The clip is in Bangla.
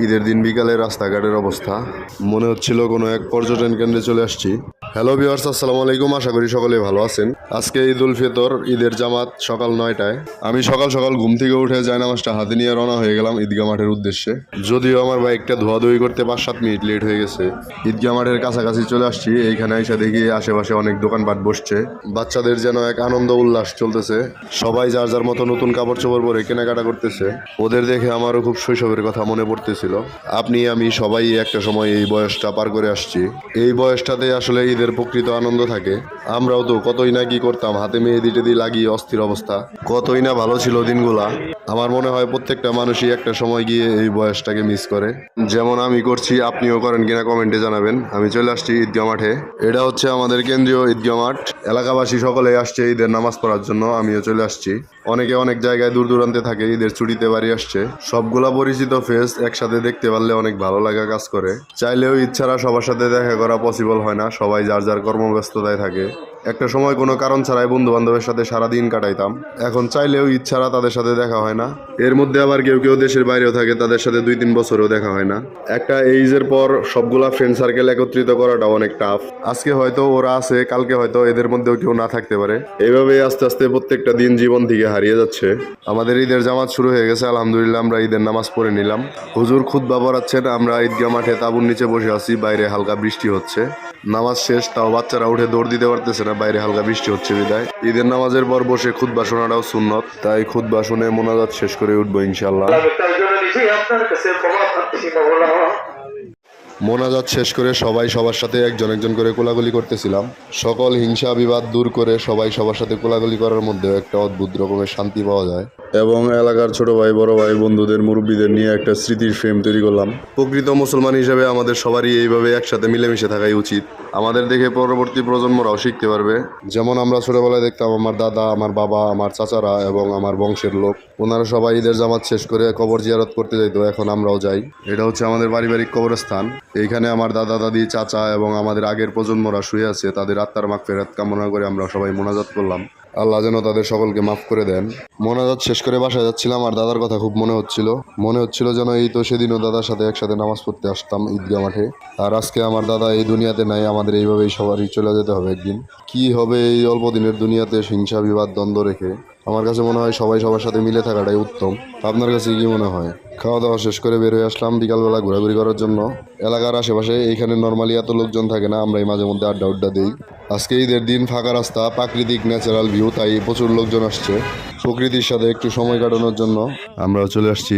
ঈদের দিন বিকালে রাস্তাঘাটের অবস্থা মনে হচ্ছিল কোনো এক পর্যটন কেন্দ্রে চলে আসছি। হ্যালো ভিউয়ার্স, আসসালামু আলাইকুম। আশা করি সকলে ভালো আছেন। আজকে ঈদ উল ফিতর, ঈদের জামাত সকাল 9টায়। আমি সকাল সকাল ঘুম থেকে উঠে জায়নামাজটা হাতে নিয়ে রওনা হয়ে গেলাম ঈদগাহ মাঠের উদ্দেশ্যে। যদিও আমার বাইকটা ধোয়াধুয়ি করতে 5-7 মিনিট লেট হয়ে গেছে। ঈদগাহ মাঠের কাছাকাছি চলে আসছি। এইখানে এসে দেখি আশেপাশে অনেক দোকানপাট বসছে। বাচ্চাদের যেন এক আনন্দ উল্লাস চলতেছে। সবাই যার যার মতো নতুন কাপড় চোপড় পরে কেনাকাটা করতেছে। ওদের দেখে আমারও খুব শৈশবের কথা মনে পড়তেছিল। আপনি আমি সবাই একটা সময় এই বয়সটা পার করে আসছি। এই বয়সটাতে আসলে ঈদের প্রকৃত আনন্দ থাকে। আমরাও তো কতই না কি করতাম, হাতে মেহেদি টেদি লাগিয়ে অস্থির অবস্থা। কতই না ভালো ছিল দিনগুলা। আমার মনে হয় প্রত্যেকটা মানুষই একটা সময় গিয়ে এই বয়সটাকে মিস করে। যেমন আমি করছি, আপনিও করেন কিনা কমেন্টে জানাবেন। আমি চলে আসছি ঈদগাহ মাঠে। এটা হচ্ছে আমাদের কেন্দ্রীয় ঈদগাহ মাঠ। এলাকাবাসী সকলে আসছে ঈদের নামাজ পড়ার জন্য। আমিও চলে আসছি। অনেকে অনেক জায়গায় দূর দূরান্তে থাকে, ঈদের ছুটিতে বাড়ি আসছে। সবগুলা পরিচিত ফেস একসাথে দেখতে পারলে অনেক ভালো লাগা কাজ করে। চাইলেও ইচ্ছারা সবার সাথে দেখা করা পসিবল হয় না, সবাই যার যার কর্মব্যস্ততায় থাকে। একটা সময় কোনো কারণ ছাড়াই বন্ধু বান্ধবের সাথে সারাদিন কাটাইতাম। এখন চাইলেও ইচ্ছারা তাদের সাথে দেখা হয় না। এর মধ্যে আবার কেউ কেউ দেশের বাইরেও থাকে, তাদের সাথে 2-3 বছরেও দেখা হয় না। একটা এইজের পর সবগুলা ফ্রেন্ড সার্কেল একত্রিত করাটা অনেক টাফ। আজকে হয়তো ওরা আছে, কালকে হয়তো এদের মধ্যেও কেউ না থাকতে পারে। এইভাবেই আস্তে আস্তে প্রত্যেকটা দিন জীবন থেকে হারিয়ে যাচ্ছে। আমাদের ঈদের জামাত শুরু হয়ে গেছে, আলহামদুলিল্লাহ। আমরা ঈদের নামাজ পড়ে নিলাম। হুজুর খুতবা পড়াচ্ছেন। আমরা ঈদগাহ মাঠে তাঁবুর নিচে বসে আছি। বাইরে হালকা বৃষ্টি হচ্ছে। নামাজ শেষ, তাও বাচ্চারা উঠে দৌড় দিতে পারতেছে না, বাইরে হালকা বৃষ্টি হচ্ছে বিদায়। ঈদের নামাজের পর বসে খুতবা শোনাটাও সুন্নত, তাই খুতবা শুনে মোনাজাত শেষ করে উঠবো ইনশাল্লাহ। মোনাজাত শেষ করে সবাই সবার সাথে একজন একজন করে কোলাগুলি করতেছিলাম। সকল হিংসা বিবাদ দূর করে সবাই সবার সাথে কোলাগুলি করার মধ্যে একটা অদ্ভুত রকমের শান্তি পাওয়া যায়। এবং এলাকার ছোট ভাই, বড় ভাই, বন্ধুদের, মুরব্বীদের নিয়ে একটা স্মৃতির ফ্রেম তৈরি করলাম। প্রকৃত মুসলমান হিসেবে আমাদের সবারই এইভাবে একসাথে মিলেমিশে থাকাই উচিত। আমাদের দেখে পরবর্তী প্রজন্মরাও শিখতে পারবে। যেমন আমরা ছোটবেলায় দেখতাম আমার দাদা, আমার বাবা, আমার চাচারা এবং আমার বংশের লোক, ওনারা সবাই ঈদের জামাত শেষ করে কবর জিয়ারত করতে যাইতো। এখন আমরাও যাই। এটা হচ্ছে আমাদের পারিবারিক কবরস্থান। এইখানে আমার দাদা দাদি, চাচা এবং আমাদের আগের প্রজন্মরা শুয়ে আছে। তাদের আত্মার মাগফিরাত কামনা করে আমরা সবাই মোনাজাত করলাম। আল্লাহ যেন তাদের সকলকে মাফ করে দেন। মোনাজাত শেষ করে বাসায় যাচ্ছিলাম। আর দাদার কথা খুব মনে হচ্ছিল যেন এই তো সেদিনও দাদার সাথে একসাথে নামাজ পড়তে আসতাম ঈদগাহ মাঠে। আর আজকে আমার দাদা এই দুনিয়াতে নাই। আমাদের এইভাবেই সবারই চলে যেতে হবে একদিন। কি হবে এই অল্প দিনের দুনিয়াতে হিংসা বিবাদ দ্বন্দ্ব রেখে? আমার কাছে মনে হয় সবাই সবার সাথে মিলে থাকাটাই উত্তম। আপনার কাছে কি মনে হয়? খাওয়া দাওয়া শেষ করে বের হয়ে আসলাম বিকালবেলা ঘোরাঘুরি করার জন্য এলাকার আশেপাশে। এইখানে নর্মালি এত লোকজন থাকে না, আমরাই মাঝে মধ্যে আড্ডা দিই। আজকে ঈদের দিন, ফাঁকা রাস্তা, প্রাকৃতিক ন্যাচারাল ভিউ, তাই প্রচুর লোকজন আসছে প্রকৃতির সাথে একটু সময় কাটানোর জন্য। আমরাও চলে আসছি।